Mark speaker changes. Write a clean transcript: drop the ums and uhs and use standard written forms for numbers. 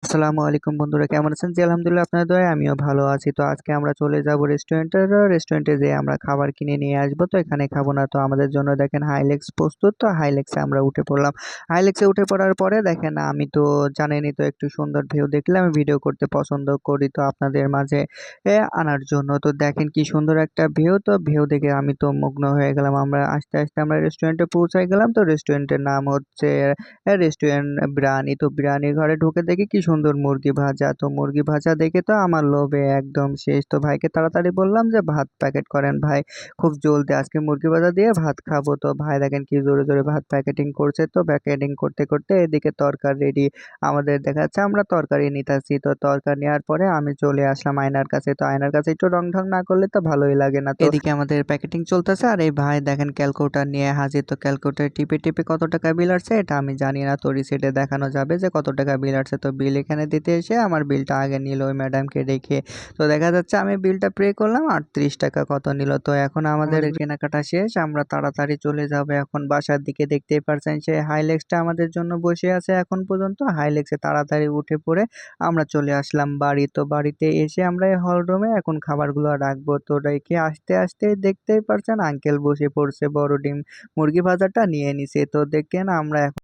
Speaker 1: আসসালামু আলাইকুম বন্ধুরা, কেমন আছেন? জি, আলহামদুলিল্লাহ আপনাদের দয়ায় আমিও ভালো আছি। তো আজকে আমরা চলে যাব রেস্টুরেন্টে যেয়ে আমরা খাবার কিনে নিয়ে আসবো। তো এখানে খাবো না, তো আমাদের জন্য দেখেন হাইলেক্স প্রস্তুত। তো হাইলেক্সে আমরা উঠে পড়লাম। হাইলেক্সে উঠে পড়ার পরে দেখেন আমি তো জানেনই তো একটু সুন্দর ভিউ দেখলে আমি ভিডিও করতে পছন্দ করি, তো আপনাদের মাঝে আনার জন্য। তো দেখেন কি সুন্দর একটা ভিউ, তো ভিউ দেখে আমি তো মগ্ন হয়ে গেলাম। আমরা আস্তে আমরা রেস্টুরেন্টে পৌঁছায় গেলাম। তো রেস্টুরেন্টের নাম হচ্ছে রেস্টুরেন্ট বিরিয়ানি। তো বিরিয়ানির ঘরে ঢুকে দেখি কি সুন্দর মুরগি ভাজা। তো মুরগি ভাজা দেখে তো আমার লোভে একদম শেষ। তো ভাইকে তাড়াতাড়ি বললাম যে ভাত প্যাকেট করেন ভাই, খুব জলদি আজকে মুরগি ভাজা দিয়ে ভাত খাবো। তো ভাই দেখেন কি জোরে ভাত প্যাকেটিং করছে। তো প্যাকেটিং করতে এদিকে তরকারি রেডি। আমাদের দেখা যাচ্ছে আমরা তরকারি নিতেছি। তো তরকারি নেওয়ার পরে আমি চলে আসলাম আয়নার কাছে। তো আয়নার কাছে একটু রং ঢং না করলে তো ভালোই লাগে না। তো এদিকে আমাদের প্যাকেটিং চলতেছে আর এই ভাই দেখেন ক্যালকুলেটর নিয়ে হাজির। তো ক্যালকুলেটর টিপে কত টাকা বিল আসছে এটা আমি জানি না, তো রিসিটে দেখানো যাবে যে কত টাকা বিল আসছে। তো বিল এখানে দিতে এসে আমার বিলটা আগে নিল ওই ম্যাডামকে রেখে। তো দেখা যাচ্ছে আমি বিলটা পে করলাম 38 টাকা কত নিল। তো এখন আমাদের কেনাকাটা শেষ, আমরা তাড়াতাড়ি চলে যাব এখন বাসার দিকে। দেখতেই পারছেন সে হাইলেক্সটা আমাদের জন্য বসে আছে এখন পর্যন্ত। হাইলেক্সে তাড়াতাড়ি উঠে পড়ে আমরা চলে আসলাম বাড়ি। তো বাড়িতে এসে আমরা এই হল রুমে এখন খাবারগুলো রাখবো। তো রেখে আস্তে দেখতেই পারছেন আঙ্কেল বসে পড়ছে বড় ডিম মুরগি ভাজাটা নিয়ে নিছে। তো দেখেন আমরা